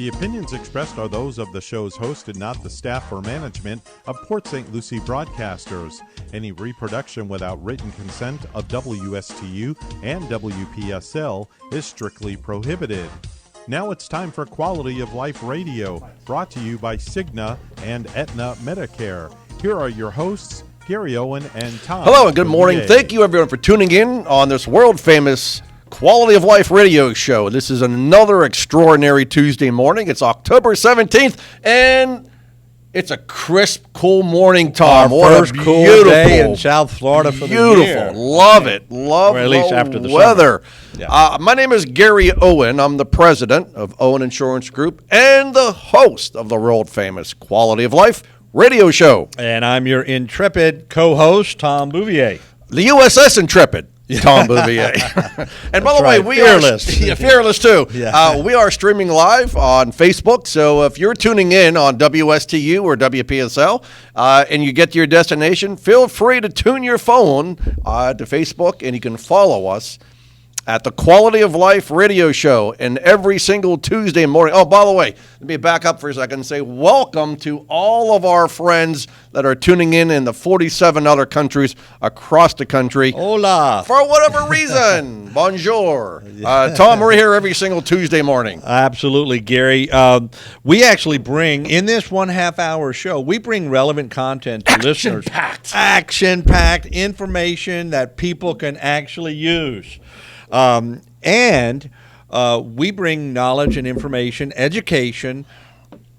The opinions expressed are those of the show's host and not the staff or management of Port St. Lucie broadcasters. Any reproduction without written consent of WSTU and WPSL is strictly prohibited. Now it's time for Quality of Life Radio, brought to you by Cigna and Aetna Medicare. Here are your hosts, Gary Owen and Tom. Hello and good morning. Thank you everyone for tuning in on this world-famous Quality of Life radio show. This is another extraordinary Tuesday morning. It's October 17th, and it's a crisp, cool morning, Tom. Our first cool day in South Florida for the year. Beautiful. Love it. Love or at least after the weather. Yeah. My name is Gary Owen. I'm the president of Owen Insurance Group and the host of the world-famous Quality of Life radio show. And I'm your intrepid co-host, Tom Bouvier. The USS Intrepid. Tom Bouvier. And by the way, we fearless. are fearless too. Yeah. We are streaming live on Facebook. So if you're tuning in on WSTU or WPSL and you get to your destination, feel free to tune your phone to Facebook, and you can follow us at the Quality of Life radio show, and every single Tuesday morning. Oh, by the way, let me back up for a second and say welcome to all of our friends that are tuning in the 47 other countries across the country. Hola. For whatever reason. Bonjour. Tom, we're here every single Tuesday morning. Absolutely, Gary. We actually bring, in this 1/2 hour show, we bring relevant content to listeners. Action-packed information that people can actually use. And we bring knowledge and information, education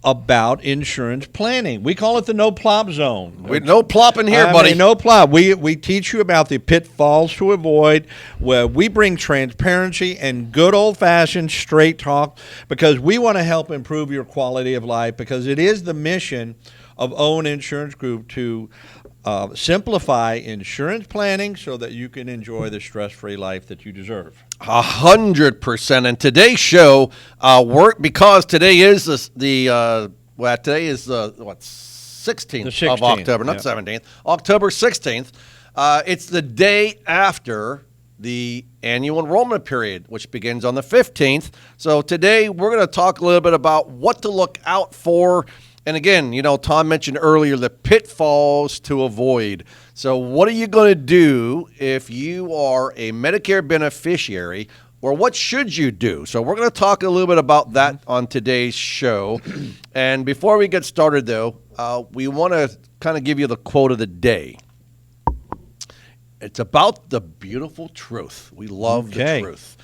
about insurance planning. We call it the no plop zone. No plopping here, buddy. No plop. We teach you about the pitfalls to avoid. Where we bring transparency and good old-fashioned straight talk, because we want to help improve your quality of life, because it is the mission of Owen Insurance Group to simplify insurance planning so that you can enjoy the stress-free life that you deserve. 100%. And today's show, because today is today is the 16th of October, not 17th, October 16th. It's the day after the annual enrollment period, which begins on the 15th. So today we're going to talk a little bit about what to look out for. And again, Tom mentioned earlier the pitfalls to avoid. So what are you going to do if you are a Medicare beneficiary, or what should you do? So we're going to talk a little bit about that on today's show. And before we get started, though, we want to kind of give you the quote of the day. It's about the beautiful truth. We love the truth.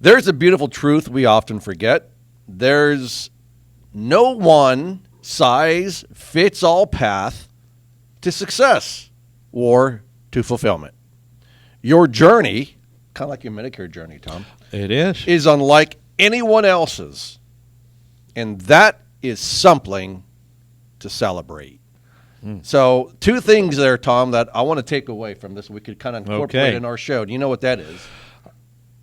There's a beautiful truth we often forget. There's no one size fits all path to success or to fulfillment. Your journey, kind of like your Medicare journey, Tom. It is unlike anyone else's. And that is something to celebrate. So 2 things there, Tom, that I want to take away from this we could kind of incorporate in our show. Do you know what that is?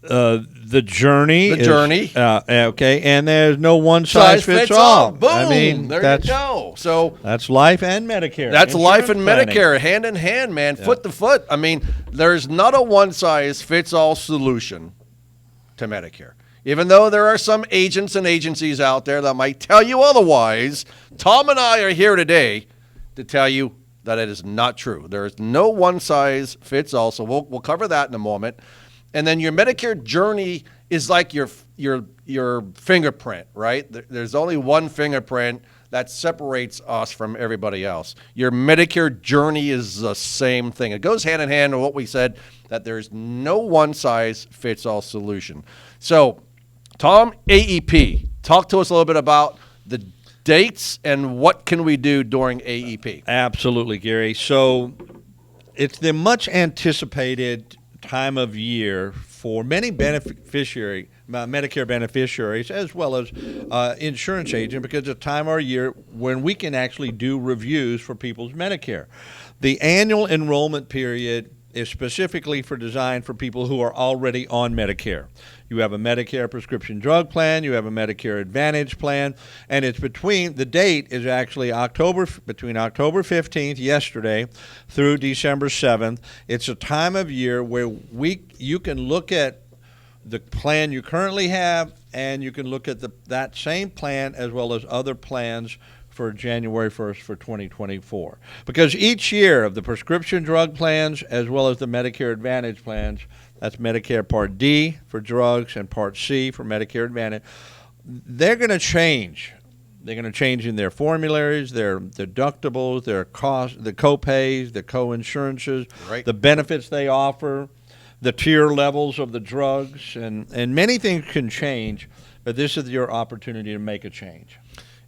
The journey. Okay, and there's no one size fits all. Boom. I mean, there you go. So that's life and Medicare. That's life and planning. Medicare, hand in hand, man, foot to foot. I mean, there's not a one size fits all solution to Medicare. Even though there are some agents and agencies out there that might tell you otherwise, Tom and I are here today to tell you that it is not true. There is no one size fits all. So we'll cover that in a moment. And then your Medicare journey is like your fingerprint, right? There's only one fingerprint that separates us from everybody else. Your Medicare journey is the same thing. It goes hand in hand with what we said, that there's no one size fits all solution. So, Tom, AEP, talk to us a little bit about the dates and what can we do during AEP. Absolutely, Gary. So it's the much anticipated time of year for many Medicare beneficiaries, as well as insurance agents, because it's a time of year when we can actually do reviews for people's Medicare. The annual enrollment period is specifically designed for people who are already on Medicare. You have a Medicare prescription drug plan, you have a Medicare Advantage plan, and it's the date is actually between October 15th, yesterday, through December 7th. It's a time of year where you can look at the plan you currently have, and you can look at that same plan as well as other plans for January 1st for 2024. Because each year of the prescription drug plans as well as the Medicare Advantage plans, that's Medicare Part D for drugs and Part C for Medicare Advantage, they're going to change. They're going to change in their formularies, their deductibles, their costs, the co-pays, the co-insurances, right, the benefits they offer, the tier levels of the drugs, and many things can change, but this is your opportunity to make a change.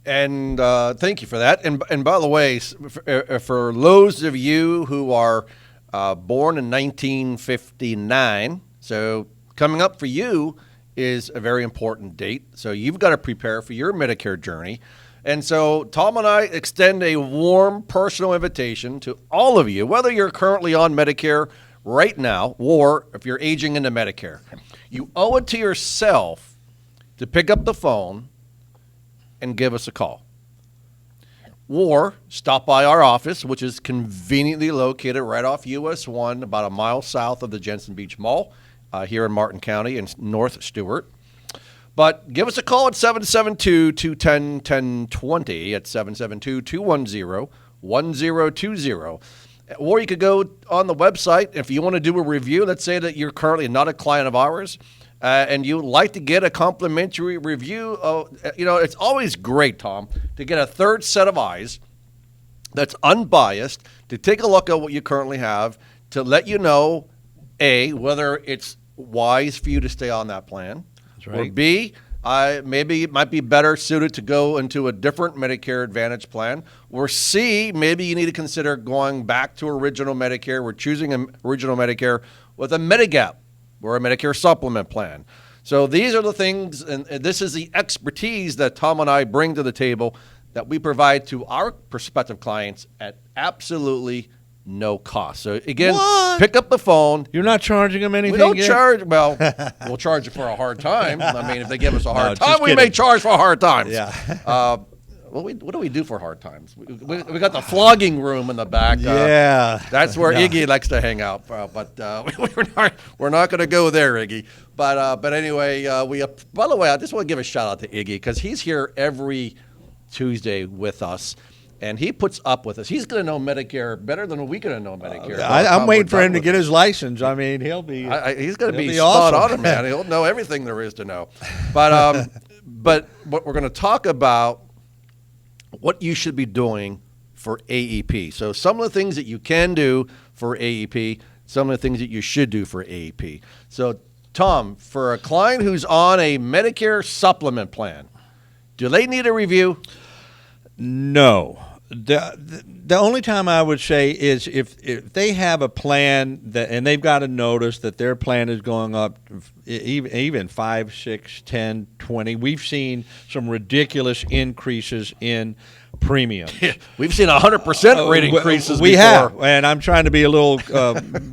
And thank you for that. And by the way, for those of you who are born in 1959, so coming up for you is a very important date. So you've got to prepare for your Medicare journey. And so Tom and I extend a warm personal invitation to all of you, whether you're currently on Medicare right now or if you're aging into Medicare. You owe it to yourself to pick up the phone and give us a call. Or stop by our office, which is conveniently located right off US 1, about a mile south of the Jensen Beach Mall, here in Martin County in North Stewart. But give us a call at 772-210-1020 at 772-210-1020. Or you could go on the website if you want to do a review. Let's say that you're currently not a client of ours and you'd like to get a complimentary review. It's always great, Tom, to get a third set of eyes that's unbiased, to take a look at what you currently have, to let you know, A, whether it's wise for you to stay on that plan, That's right, or B, maybe it might be better suited to go into a different Medicare Advantage plan, or C, maybe you need to consider going back to original Medicare. We're choosing an original Medicare with a Medigap or a Medicare supplement plan. So these are the things, and this is the expertise that Tom and I bring to the table that we provide to our prospective clients at absolutely no cost. So again, pick up the phone. You're not charging them anything? We don't yet? charge. Well, we'll charge you for a hard time. I mean, if they give us a hard time, just we kidding. may charge for hard times. Yeah. What do we do for hard times? We got the flogging room in the back. Yeah. That's where Iggy likes to hang out. But we're not going to go there, Iggy. But anyway, by the way, I just want to give a shout out to Iggy because he's here every Tuesday with us. And he puts up with us. He's going to know Medicare better than we going to know Medicare. I'm waiting for him to get his license. I mean, he'll be. He's going to be awesome. spot on, man. He'll know everything there is to know. But what we're going to talk about, what you should be doing for AEP. So some of the things that you can do for AEP, some of the things that you should do for AEP. So Tom, for a client who's on a Medicare supplement plan, do they need a review? No. The only time I would say is if they have a plan and they've got to notice that their plan is going up even 5, 6, 10, 20. We've seen some ridiculous increases in premiums. We've seen 100% rate increases We before. have, and I'm trying to be a little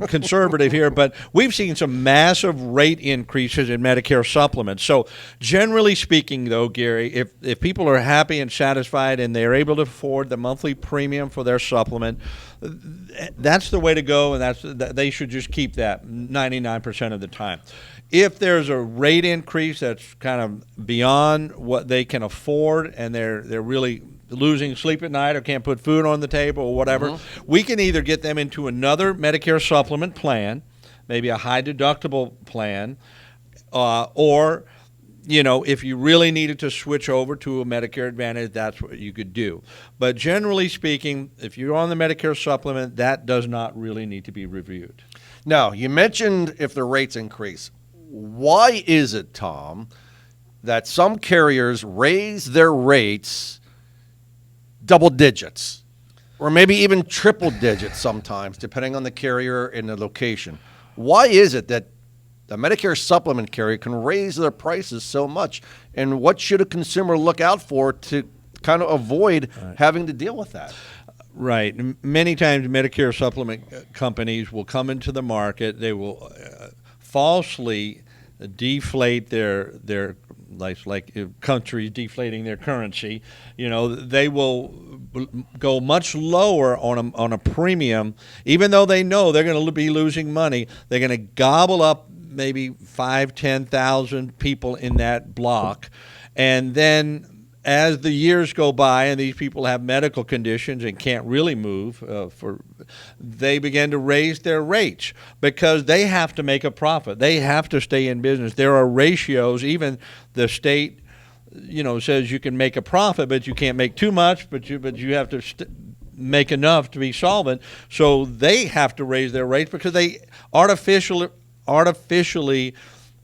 conservative here, but we've seen some massive rate increases in Medicare supplements. So generally speaking, though, Gary, if people are happy and satisfied and they're able to afford the monthly premium for their supplement, that's the way to go, and they should just keep that 99% of the time. If there's a rate increase that's kind of beyond what they can afford and they're really losing sleep at night or can't put food on the table or whatever, we can either get them into another Medicare supplement plan, maybe a high deductible plan, or if you really needed to switch over to a Medicare Advantage, that's what you could do. But generally speaking, if you're on the Medicare supplement, that does not really need to be reviewed. Now, you mentioned if the rates increase. Why is it, Tom, that some carriers raise their rates double digits or maybe even triple digits sometimes, depending on the carrier and the location? Why is it that the Medicare supplement carrier can raise their prices so much? And what should a consumer look out for to kind of avoid having to deal with that? Right. Many times Medicare supplement companies will come into the market. They will falsely deflate their like countries deflating their currency. They will go much lower on a premium, even though they know they're going to be losing money. They're going to gobble up maybe 10,000 people in that block. And then as the years go by and these people have medical conditions and can't really move, they begin to raise their rates because they have to make a profit. They have to stay in business. There are ratios. Even the state, says you can make a profit, but you can't make too much, but you have to make enough to be solvent. So they have to raise their rates because they artificially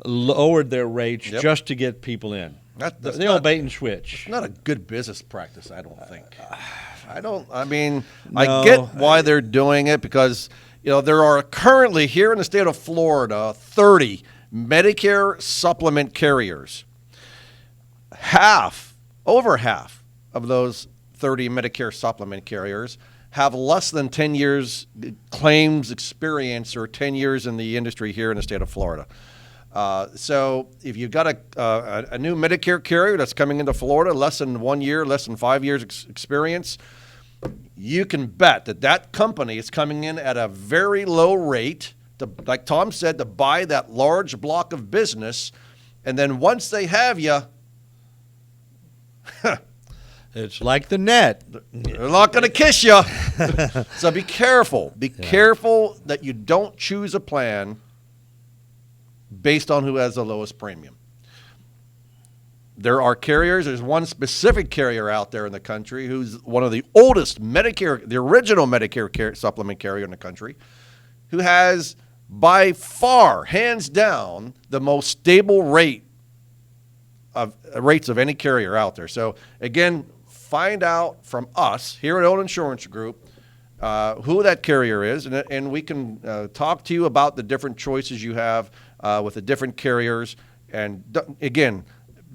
lowered their rates just to get people in. The old bait and switch. It's not a good business practice, I don't think. I get why they're doing it because, there are currently here in the state of Florida 30 Medicare supplement carriers. Over half of those 30 Medicare supplement carriers have less than 10 years claims experience or 10 years in the industry here in the state of Florida. So if you've got a new Medicare carrier that's coming into Florida, less than 1 year, less than 5 years experience, you can bet that company is coming in at a very low rate, like Tom said, to buy that large block of business. And then once they have you, it's like the net. They're not going to kiss you. So be careful. Be careful that you don't choose a plan based on who has the lowest premium. There are carriers. There's one specific carrier out there in the country who's one of the oldest Medicare, the original Medicare supplement carrier in the country, who has by far, hands down, the most stable rates of any carrier out there. So again, find out from us here at Old Insurance Group who that carrier is, and we can talk to you about the different choices you have with the different carriers. And again,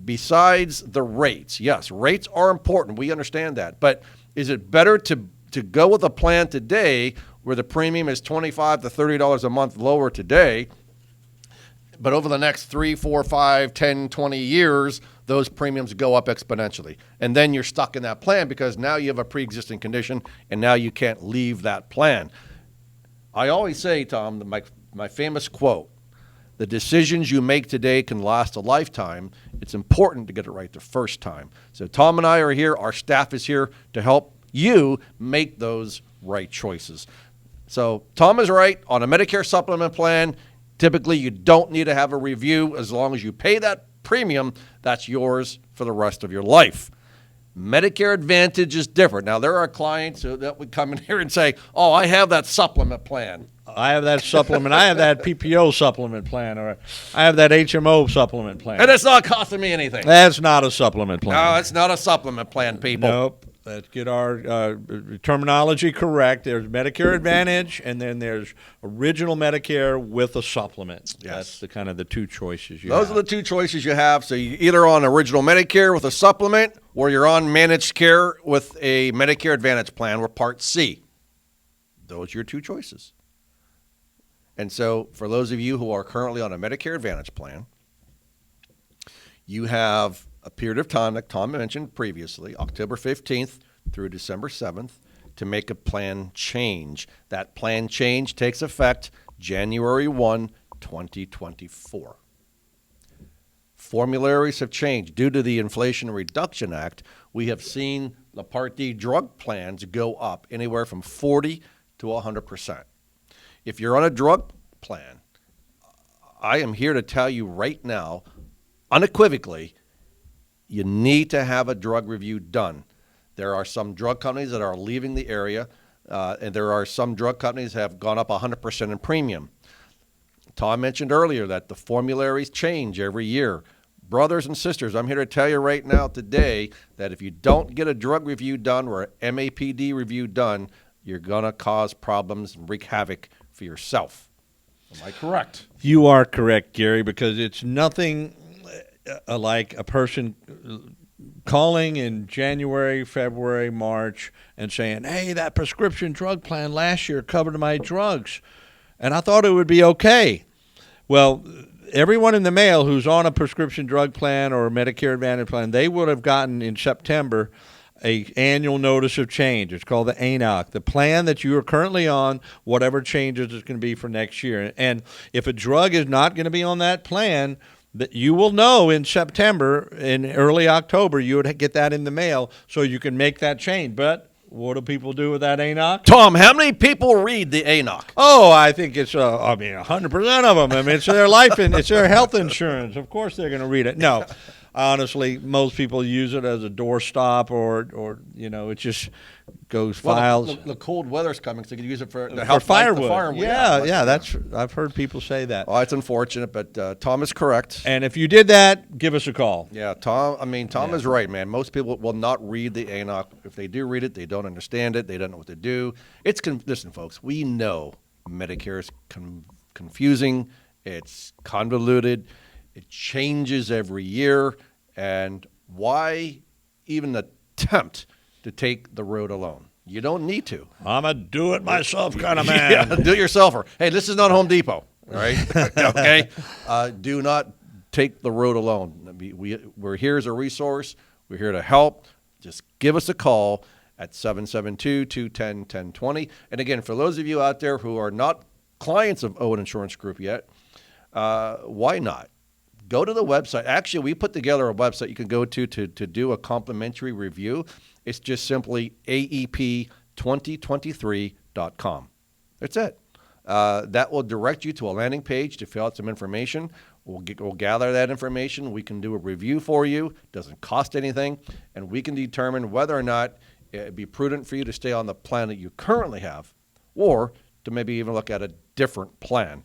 besides the rates, yes, rates are important. We understand that. But is it better to go with a plan today where the premium is $25 to $30 a month lower today, but over the next 3, 4, 5, 10, 20 years, those premiums go up exponentially. And then you're stuck in that plan because now you have a pre-existing condition and now you can't leave that plan. I always say, Tom, my famous quote, the decisions you make today can last a lifetime. It's important to get it right the first time. So Tom and I are here. Our staff is here to help you make those right choices. So Tom is right. On a Medicare supplement plan, typically you don't need to have a review. As long as you pay that premium, that's yours for the rest of your life. Medicare Advantage is different. Now, there are clients that would come in here and say, oh, I have that supplement plan. I have that supplement. I have that PPO supplement plan, or I have that HMO supplement plan. And it's not costing me anything. That's not a supplement plan. No, it's not a supplement plan, people. Nope. Let's get our terminology correct. There's Medicare Advantage, and then there's original Medicare with a supplement. Yes. That's the kind of the two choices you have. Those are the two choices you have. So you're either on original Medicare with a supplement, or you're on managed care with a Medicare Advantage plan or Part C. Those are your two choices. And so for those of you who are currently on a Medicare Advantage plan, you have a period of time, like Tom mentioned previously, October 15th through December 7th, to make a plan change. That plan change takes effect January 1, 2024. Formularies have changed. Due to the Inflation Reduction Act, we have seen the Part D drug plans go up anywhere from 40 to 100%. If you're on a drug plan, I am here to tell you right now, unequivocally, you need to have a drug review done. There are some drug companies that are leaving the area, and there are some drug companies that have gone up 100% in premium. Tom mentioned earlier that the formularies change every year. Brothers and sisters, I'm here to tell you right now today that if you don't get a drug review done or an MAPD review done, you're going to cause problems and wreak havoc for yourself. Am I correct? You are correct, Gary, because it's nothing like a person calling in January, February, March and saying, hey, that prescription drug plan last year covered my drugs, and I thought it would be okay. Well, everyone in the mail who's on a prescription drug plan or a Medicare Advantage plan, they would have gotten in September a annual notice of change. It's called the ANOC, the plan that you are currently on, whatever changes it's going to be for next year. And if a drug is not going to be on that plan, that you will know in September, in early October, you would get that in the mail so you can make that change. But what do people do with that ANOC? Tom, how many people read the ANOC? Oh, I think it's 100% of them. I mean, it's their it's their health insurance. Of course they're going to read it. No. Honestly, most people use it as a doorstop or it just goes files. Well, the cold weather's coming, so you can use it for help firewood. The firewood. Yeah, I've heard people say that. Oh, it's unfortunate, but Tom is correct. And if you did that, give us a call. Yeah, Tom is right, man. Most people will not read the ANOC. If they do read it, they don't understand it. They don't know what to do. Listen, folks, we know Medicare is confusing. It's convoluted. It changes every year, and why even attempt to take the road alone? You don't need to. I'm a do-it-myself kind of man. Yeah, do-it-yourselfer. Hey, this is not Home Depot, all right? Okay? Do not take the road alone. We're here as a resource. We're here to help. Just give us a call at 772-210-1020. And again, for those of you out there who are not clients of Owen Insurance Group yet, why not? Go to the website. Actually, we put together a website you can go to do a complimentary review. It's just simply AEP2023.com. That's it. That will direct you to a landing page to fill out some information. We'll gather that information. We can do a review for you. It doesn't cost anything. And we can determine whether or not it'd be prudent for you to stay on the plan that you currently have or to maybe even look at a different plan.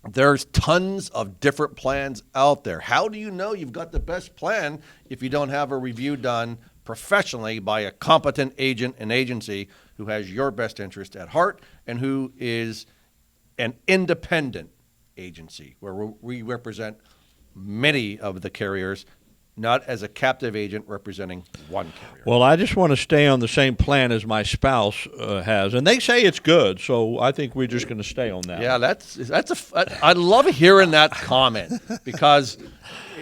There's tons of different plans out there. How do you know you've got the best plan if you don't have a review done professionally by a competent agent and agency who has your best interest at heart and who is an independent agency where we represent many of the carriers, not as a captive agent representing one carrier? Well, I just want to stay on the same plan as my spouse has, and they say it's good, so I think we're just going to stay on that. Yeah, I love hearing that comment because,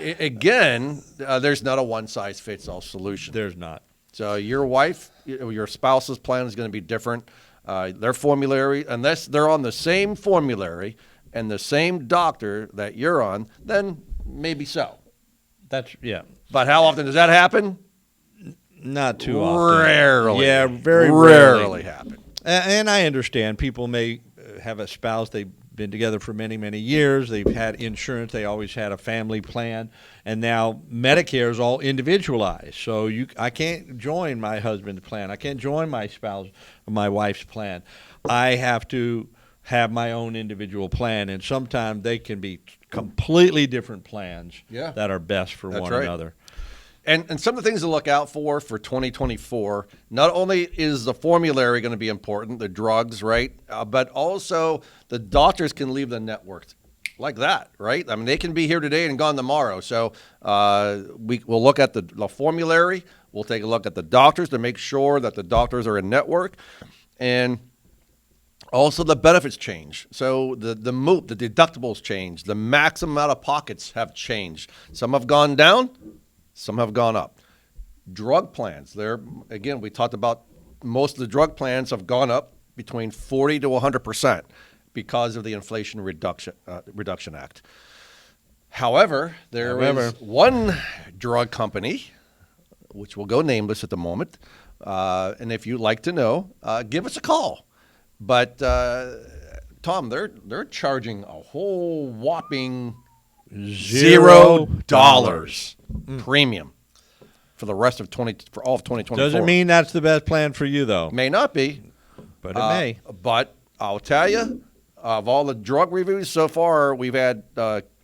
again, there's not a one-size-fits-all solution. There's not. So your spouse's plan is going to be different. Their formulary, unless they're on the same formulary and the same doctor that you're on, then maybe so. Yeah. But how often does that happen? Not too often. Rarely. Yeah, very rarely happen. And I understand people may have a spouse, they've been together for many, many years, they've had insurance, they always had a family plan, and now Medicare is all individualized. So I can't join my husband's plan. I can't join my wife's plan. I have to have my own individual plan, and sometimes they can be completely different plans that are best for one another. And some of the things to look out for 2024, not only is the formulary going to be important, the drugs, right, but also the doctors can leave the network like that, right? I mean, they can be here today and gone tomorrow. So we'll look at the formulary. We'll take a look at the doctors to make sure that the doctors are in network. And also, the benefits change. So the deductibles change. The maximum out of pockets have changed. Some have gone down, some have gone up. Drug plans, again, we talked about most of the drug plans have gone up between 40 to 100% because of the Inflation Reduction Act. However, there is one drug company, which will go nameless at the moment, and if you'd like to know, give us a call. But Tom, they're charging a whole whopping $0 premium for the rest of all of 2024. Doesn't mean that's the best plan for you, though. May not be, but it may. But I'll tell you, of all the drug reviews so far, we've had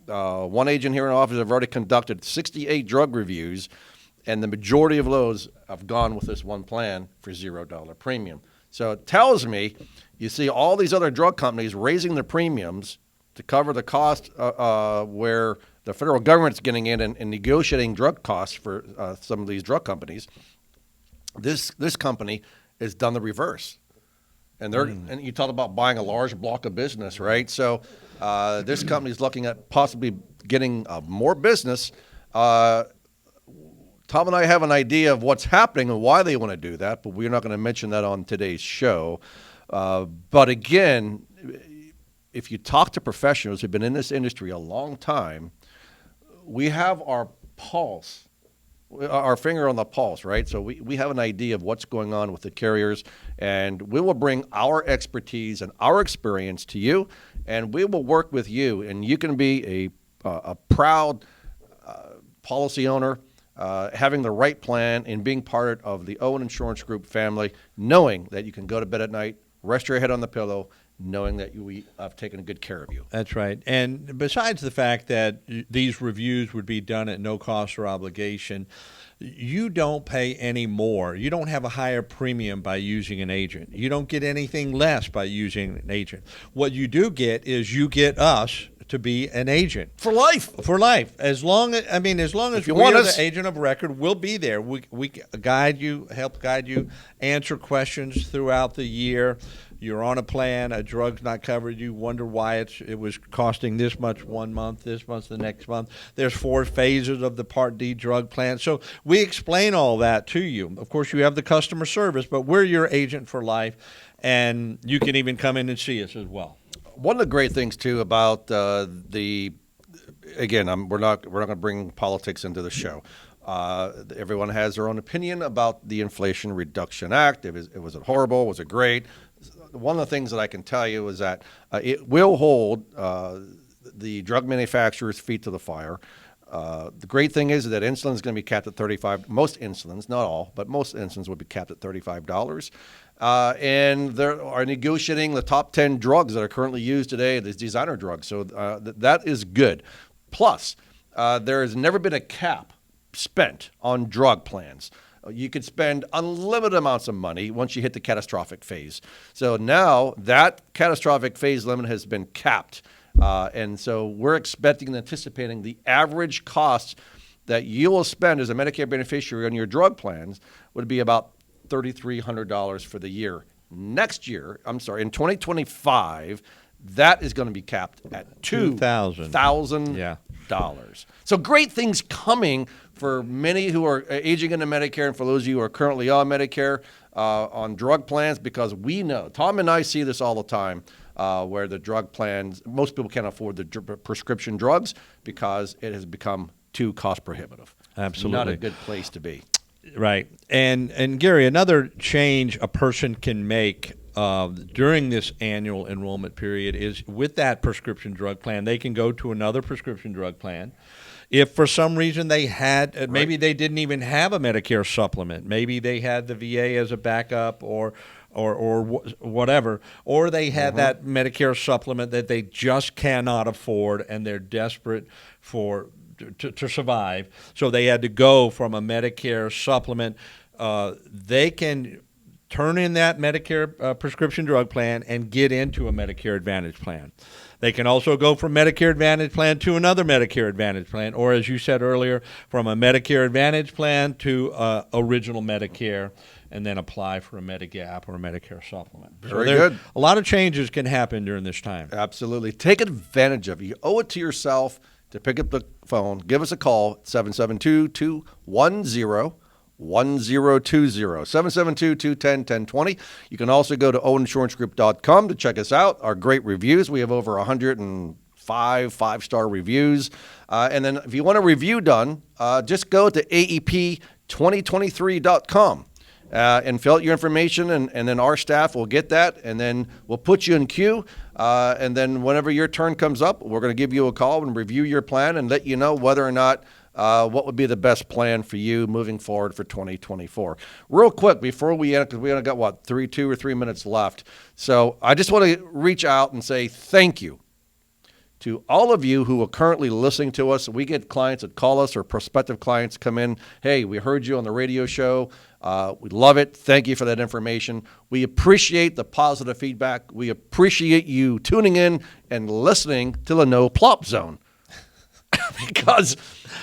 one agent here in the office have already conducted 68 drug reviews, and the majority of those have gone with this one plan for $0 premium. So it tells me you see all these other drug companies raising their premiums to cover the cost where the federal government's getting in and negotiating drug costs for some of these drug companies. This company has done the reverse. And and you talk about buying a large block of business, right? So this company is looking at possibly getting more business Tom and I have an idea of what's happening and why they want to do that, but we're not going to mention that on today's show. But again, if you talk to professionals who've been in this industry a long time, we have our pulse, our finger on the pulse, right? So we have an idea of what's going on with the carriers, and we will bring our expertise and our experience to you, and we will work with you, and you can be a proud policy owner, having the right plan and being part of the Owen Insurance Group family, knowing that you can go to bed at night, rest your head on the pillow, knowing that we have taken good care of you. That's right. And besides the fact that these reviews would be done at no cost or obligation, you don't pay any more. You don't have a higher premium by using an agent. You don't get anything less by using an agent. What you do get is you get us to be an agent For life. For life. As long as we're the agent of record, we'll be there. We guide you, help guide you, answer questions throughout the year. You're on a plan, a drug's not covered, you wonder why it was costing this much one month, this month, the next month. There's 4 phases of the Part D drug plan. So we explain all that to you. Of course, you have the customer service, but we're your agent for life, and you can even come in and see us as well. One of the great things, too, about again, we're not going to bring politics into the show. Everyone has their own opinion about the Inflation Reduction Act. Was it horrible? Was it great? One of the things that I can tell you is that it will hold the drug manufacturers' feet to the fire. The great thing is that insulin is going to be capped at $35. Most insulins, not all, but most insulins will be capped at $35. And they are negotiating the top 10 drugs that are currently used today, these designer drugs. So that is good. Plus, there has never been a cap spent on drug plans. You could spend unlimited amounts of money once you hit the catastrophic phase. So now that catastrophic phase limit has been capped. And so we're expecting and anticipating the average cost that you will spend as a Medicare beneficiary on your drug plans would be about $3,300 for the year. Next year, in 2025, that is going to be capped at $2,000. So great things coming for many who are aging into Medicare, and for those of you who are currently on Medicare on drug plans, because we know, Tom and I see this all the time, where the drug plans, most people can't afford the prescription drugs because it has become too cost prohibitive. Absolutely. Not a good place to be. Right. And Gary, another change a person can make during this annual enrollment period is with that prescription drug plan, they can go to another prescription drug plan. If for some reason they had, maybe they didn't even have a Medicare supplement, maybe they had the VA as a backup or whatever, or they had that Medicare supplement that they just cannot afford and they're desperate to survive, so they had to go from a Medicare supplement, they can turn in that Medicare prescription drug plan and get into a Medicare Advantage plan. They can also go from Medicare Advantage plan to another Medicare Advantage plan, or as you said earlier, from a Medicare Advantage plan to original Medicare, and then apply for a Medigap or a Medicare supplement. Very good. A lot of changes can happen during this time. Absolutely. Take advantage of it. You owe it to yourself to pick up the phone. Give us a call, 772-210-1020, 772-210-1020. You can also go to oweninsurancegroup.com to check us out, our great reviews. We have over 105 five-star reviews. And then if you want a review done, just go to AEP2023.com. And fill out your information, and then our staff will get that, and then we'll put you in queue. And then whenever your turn comes up, we're going to give you a call and review your plan and let you know whether or not what would be the best plan for you moving forward for 2024. Real quick, before we end, because we only got, 2 or 3 minutes left. So I just want to reach out and say thank you to all of you who are currently listening to us. We get clients that call us or prospective clients come in. Hey, we heard you on the radio show. We love it. Thank you for that information. We appreciate the positive feedback. We appreciate you tuning in and listening to the No Plop Zone. Because,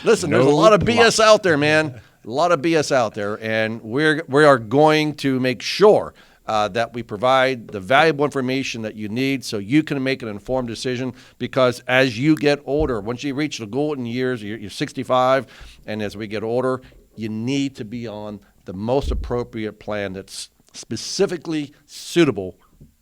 listen, there's a lot of BS out there, man. A lot of BS out there. And we are going to make sure that we provide the valuable information that you need so you can make an informed decision, because as you get older, once you reach the golden years, you're 65, and as we get older, you need to be on the most appropriate plan that's specifically suitable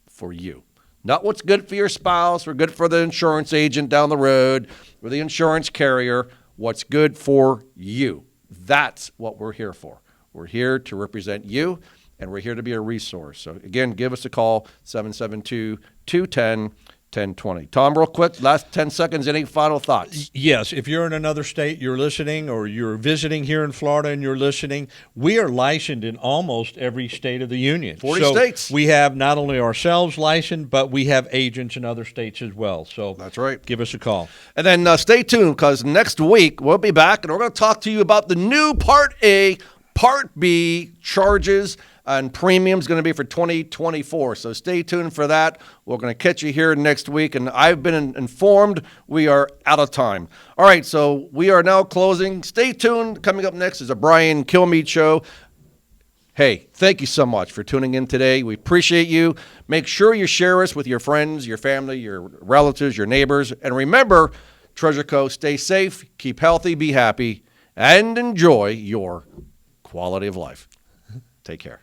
for you. Not what's good for your spouse or good for the insurance agent down the road or the insurance carrier. What's good for you. That's what we're here for. We're here to represent you, and we're here to be a resource. So, again, give us a call, 772-210-1020. Tom, real quick, last 10 seconds, any final thoughts? Yes, if you're in another state, you're listening, or you're visiting here in Florida and you're listening, we are licensed in almost every state of the union. 40 states. We have not only ourselves licensed, but we have agents in other states as well. So that's right. Give us a call. And then stay tuned, because next week we'll be back, and we're going to talk to you about the new Part A, Part B charges and premiums going to be for 2024. So stay tuned for that. We're going to catch you here next week. And I've been informed we are out of time. All right, so we are now closing. Stay tuned. Coming up next is a Brian Kilmeade show. Hey, thank you so much for tuning in today. We appreciate you. Make sure you share us with your friends, your family, your relatives, your neighbors. And remember, Treasure Coast, stay safe, keep healthy, be happy, and enjoy your quality of life. Take care.